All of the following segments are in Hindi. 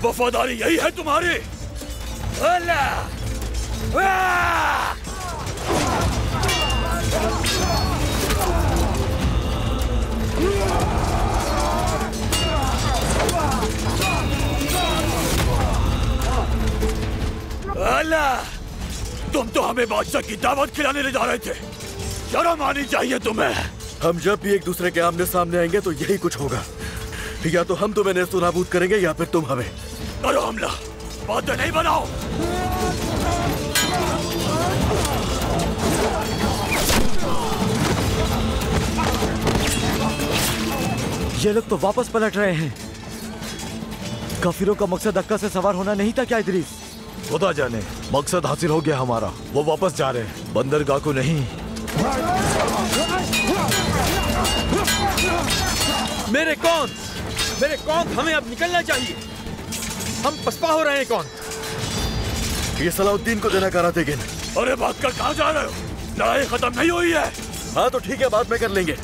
वफादारी यही है तुम्हारी? अल्लाह, तुम तो हमें बादशाह की दावत खिलाने ले जा रहे थे। शर्म आनी चाहिए तुम्हें। हम जब भी एक दूसरे के आमने सामने आएंगे तो यही कुछ होगा। या तो हम तुम्हें नेस्तनाबूद करेंगे या फिर तुम हमें। करो हमला, बातें नहीं बनाओ। ये लोग तो वापस पलट रहे हैं। काफिरों का मकसद अक्का से सवार होना नहीं था क्या इदरीस? खुदा जाने, मकसद हासिल हो गया हमारा। वो वापस जा रहे हैं, बंदरगाह को नहीं। मेरे कौन हमें अब निकलना चाहिए। हम पसपा हो रहे हैं। कौन? ये सलाउद्दीन को देना करा देंगे। अरे भाग कर कहाँ जा रहे हो? लड़ाई खत्म नहीं हुई है। हाँ तो ठीक है, बाद में कर लेंगे।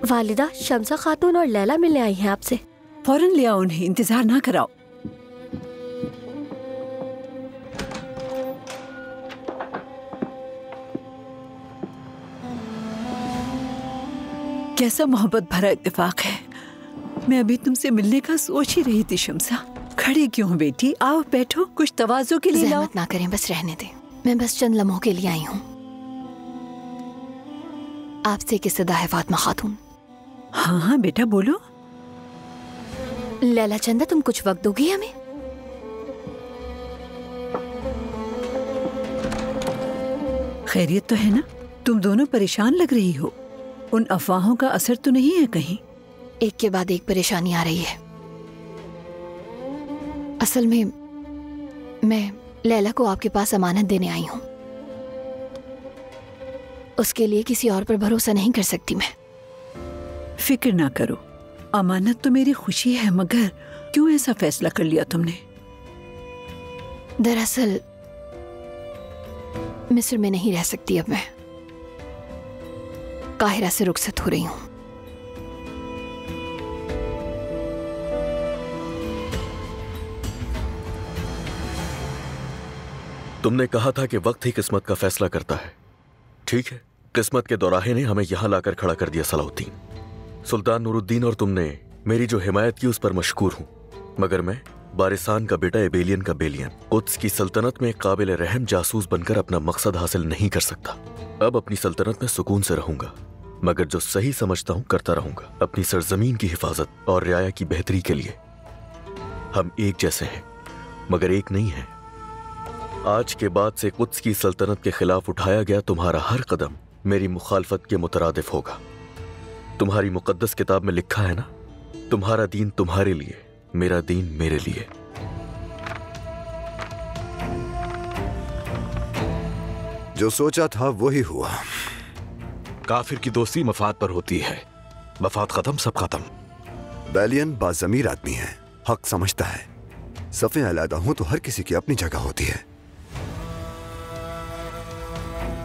वालिदा, शम्सा खातून और लैला मिलने आई हैं आपसे। फौरन ले आओ उन्हें, इंतजार ना कराओ। कैसा मोहब्बत भरा इत्तेफाक है। मैं अभी तुमसे मिलने का सोच ही रही थी। शम्सा, खड़ी क्यों हो बेटी? आओ बैठो, कुछ तवाज़ो के लिए लाओ। ज़हमत ना करें, बस रहने दें। मैं बस चंद लम्हों के लिए आई हूँ। आपसे एक सदा है फातिमा खातून। हाँ हाँ बेटा बोलो। लैला चंदा, तुम कुछ वक्त दोगी हमें? खैरियत तो है ना? तुम दोनों परेशान लग रही हो। उन अफवाहों का असर तो नहीं है कहीं? एक के बाद एक परेशानी आ रही है। असल में मैं लैला को आपके पास अमानत देने आई हूँ। उसके लिए किसी और पर भरोसा नहीं कर सकती मैं। फिक्र ना करो, अमानत तो मेरी खुशी है, मगर क्यों ऐसा फैसला कर लिया तुमने? दरअसल मिस्र में नहीं रह सकती अब मैं। काहिरा से रुखसत हो रही हूँ। तुमने कहा था कि वक्त ही किस्मत का फैसला करता है। ठीक है, किस्मत के दौराहे ने हमें यहां लाकर खड़ा कर दिया सलाउद्दीन। सुल्तान नूरुद्दीन और तुमने मेरी जो हिमायत की उस पर मशकूर हूं, मगर मैं बारिसान का बेटा, एबेलियन का बेलियन, कुद्स की सल्तनत में काबिल रहम जासूस बनकर अपना मकसद हासिल नहीं कर सकता। अब अपनी सल्तनत में सुकून से रहूंगा, मगर जो सही समझता हूं करता रहूंगा, अपनी सरजमीन की हिफाजत और रियाया की बेहतरी के लिए। हम एक जैसे हैं, मगर एक नहीं है। आज के बाद से कुद्स की सल्तनत के खिलाफ उठाया गया तुम्हारा हर कदम मेरी मुखालफत के मुतरादिफ होगा। तुम्हारी मुकद्दस किताब में लिखा है ना, तुम्हारा दीन तुम्हारे लिए, मेरा दीन मेरे लिए। जो सोचा था वही हुआ। काफिर की दोस्ती मफाद पर होती है, मफाद खत्म सब खत्म। बेलियन बाज़मीर आदमी है, हक समझता है। सफ़ें अलहदा हूं तो हर किसी की अपनी जगह होती है।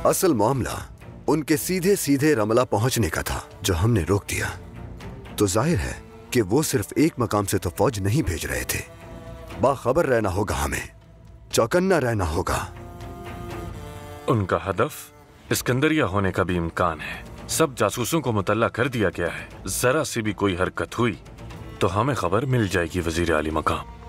असल मामला उनके सीधे सीधे रमला पहुंचने का था, जो हमने रोक दिया। तो जाहिर है कि वो सिर्फ एक मकाम से तो फौज नहीं भेज रहे थे। बाखबर रहना होगा, हमें चौकन्ना रहना होगा। उनका हदफ इस्कंदरिया होने का भी इम्कान है। सब जासूसों को मुतल्ला कर दिया गया है। जरा सी भी कोई हरकत हुई तो हमें खबर मिल जाएगी वजीर आली मकाम।